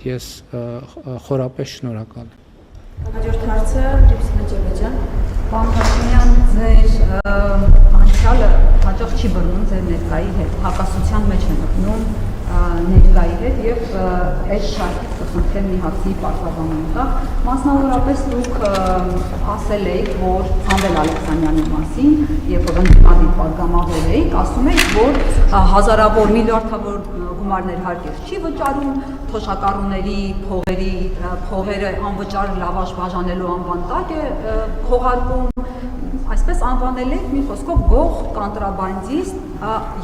Ես խորապես շնորհակալ եմ։ Հաջորդ հարցը Լիպսինա Ջեբեջյան։ Պարոն Հաշիմյան, ձեր անցյալը հաճախ չի բռնում ձեր ներկայի հետ, հակասության մեջ է մտնում ներկայի հետ եւ այս շարքից կխնդրեմ մի հացի պարտավորում տա։ Մասնավորապես դուք ասել եք, որ Սամվել Ալեքսանյանի մասին, երբ որ ընդդիմադիր պատգամավոր էիք, ասում եք, որ հազարավոր միլիարդավոր գումարներ հարկեր չի վճարում, թոշակառուների փողերը անվճար լավաշ բաժանելու անվան տակ է քողարկում, այսպես անվանել եք մի խոսքով գող կանտրաբանդիստ,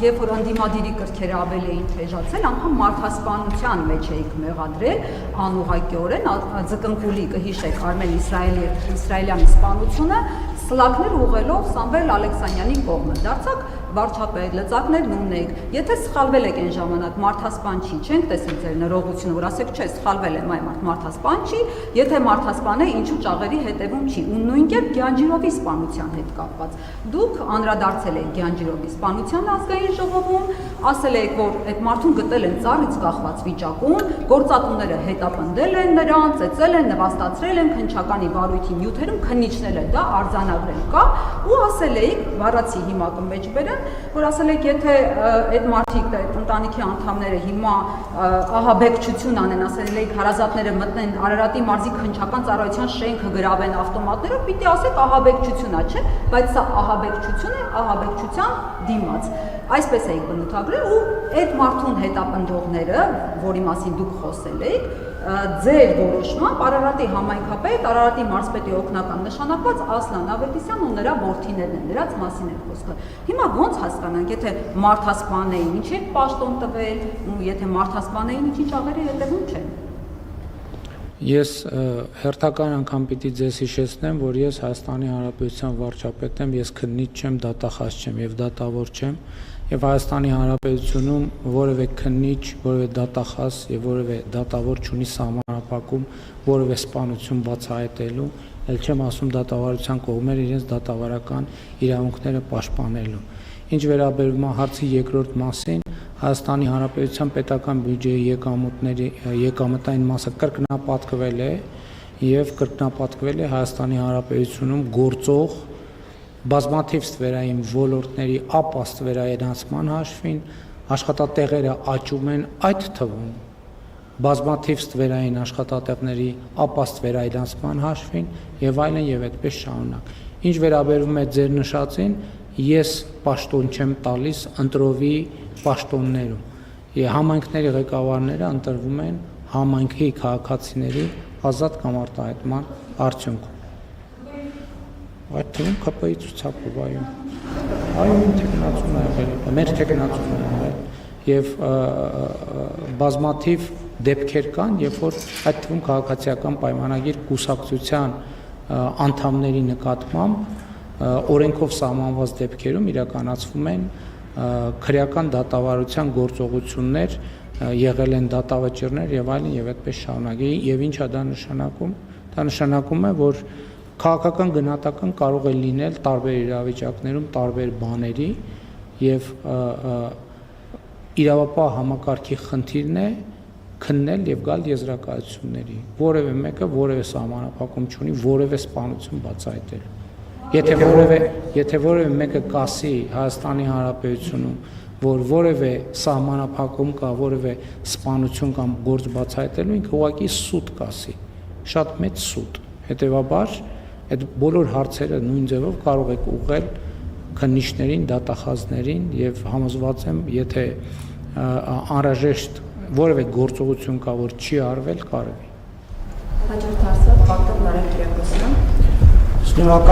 երբ որ ընդդիմադիրի կրքերը ավելի էին թեժացել, անգամ մարդասպանության մեջ էիք մեղադրել անուղղակիորեն, ձկնկուլի կհիշեք Արմեն Իսրայելյանի սպանությունը սլակներ ուղղելով Սամվել Ալեքսանյանի կողմը, դարձաք վարչապետ, լծակներն ունեք, եթե սխալվել եք այն ժամանակ մարդասպան չի, չենք տեսել ձեր ներողությունը, որ ասեք չէ, սխալվել եմ, այ մարդասպան չի, եթե մարդասպան է, ինչու ճաղերի հետևում չի, ու նույն կերպ Գյանջիրովի սպանության հետ կապված։ Դուք անդրադարձել եք Գյանջիրովի սպանության ազգային ժողովում, ասել եք, որ այդ մարդուն գտել են ծառից կախված վիճակում, գործատուները հետապնդել են նրան, ծեծել են, նվաստացրել են, քննչականի վարույթի նյութերում քննիչնել է դա արձանագրել կա, ու ասել էիք, բառացի հիմա կմեջ բերեմ, որ ասել եք, եթե այդ մարդիկ, այդ ընտանիքի անդամները հիմա ահաբեկչություն անեն, ասել եք, հարազատները մտնեն Արարատի մարզի քննչական ծառայության շենքը գրավեն ավտոմատներով, պիտի ասեք ահաբեկչություն է, չէ, բայց սա ահաբեկչություն է, ահաբեկչության դիմաց։ Այսպես էիք բնութագրել ու այդ մարդուն հետապնդողները, որի մասին դուք խոսել եք, ձեր որոշմամբ Արարատի համայնքապետ, Արարատի մարզպետի օգնական նշանակված Ասլան Ավետիսյանն ու նրա որդիներն են, նրանց մասին է խոսքը։ Հիմա ոնց հասկանանք, եթե մարդասպան էին, ինչ եք պաշտոն տվել, ու եթե մարդասպան էին, ինչի ճաղերի հետևում չեն։ Ես հերթական անգամ պիտի ձեզ հիշեցնեմ, որ ես Հայաստանի Հանրապետության վարչապետ եմ, ես քննիչ չեմ, դատախազ չեմ եւ դատավոր չեմ, եւ Հայաստանի Հանրապետությունում որևէ քննիչ, որևէ դատախազ եւ որևէ դատավոր չունի սահմանափակում որևէ սպանություն բացահայտելու, ել չեմ ասում դատավարության կողմերը իրենց դատավարական իրավունքները պաշտպանելու։ Ինչ վերաբերում է հարցի երկրորդ մասին, Հայաստանի Հանրապետության պետական բյուջեի եկամտային մասը կրկնապատկվել է եւ կրկնապատկվել է Հայաստանի Հանրապետությունում գործող բազմաթիվ ստվերային ոլորտների ապա ստվերայնացման հաշվին, աշխատատեղերը աճում են, այդ թվում բազմաթիվ ստվերային աշխատատեղերի ապա ստվերայնացման հաշվին եւ այլն եւ այդպես շարունակ։ Ինչ վերաբերում է ձեր նշածին, ես պաշտոն չեմ տալիս ընտրովի պաշտոններում։ Համայնքների ղեկավարները ընտրվում են համայնքի քաղաքացիների ազատ կամ արտահայտման արդյունքում։ Այդ թվում ԿՊ-ի ցուցակով, այո, թեկնածուն է եղել, մեր թեկնածուն է եղել եւ բազմաթիվ դեպքեր կան, երբ որ այդ թվում քաղաքացիական պայմանագիր կուսակցության անդամների նկատմամբ օրենքով սահմանված դեպքերում իրականացվում են քրեական դատավարության գործողություններ, եղել են դատավճիռներ եւ այլն եւ այդպես շարունակ։ Եվ ինչա դա նշանակում։ Դա նշանակում է, որ քաղաքական գնահատական կարող է լինել տարբեր իրավիճակներում տարբեր բաների եւ իրավապահ համակարգի խնդիրն է քննել եւ գալ եզրակացությունների։ Որևէ մեկը որևէ սահմանափակում չունի որևէ սպանություն բացահայտելու։ Եթե որևէ մեկը կասի Հայաստանի Հանրապետությունում, որ որևէ սահմանափակում կա, որևէ սպանություն կամ գործ բացահայտելու, ինքը ուղղակի սուտ կասի, շատ մեծ սուտ։ Հետևաբար այդ բոլոր հարցերը նույն ձևով կարող եք ուղղել քննիչներին, դատախազներին եւ համոզված եմ, եթե անհրաժեշտ որևէ գործողություն կա, որ չի արվել, կարևի։ Հաջորդ հարցը Պարտով Նարեկ Կիրակոսյան։ Շնորհակալ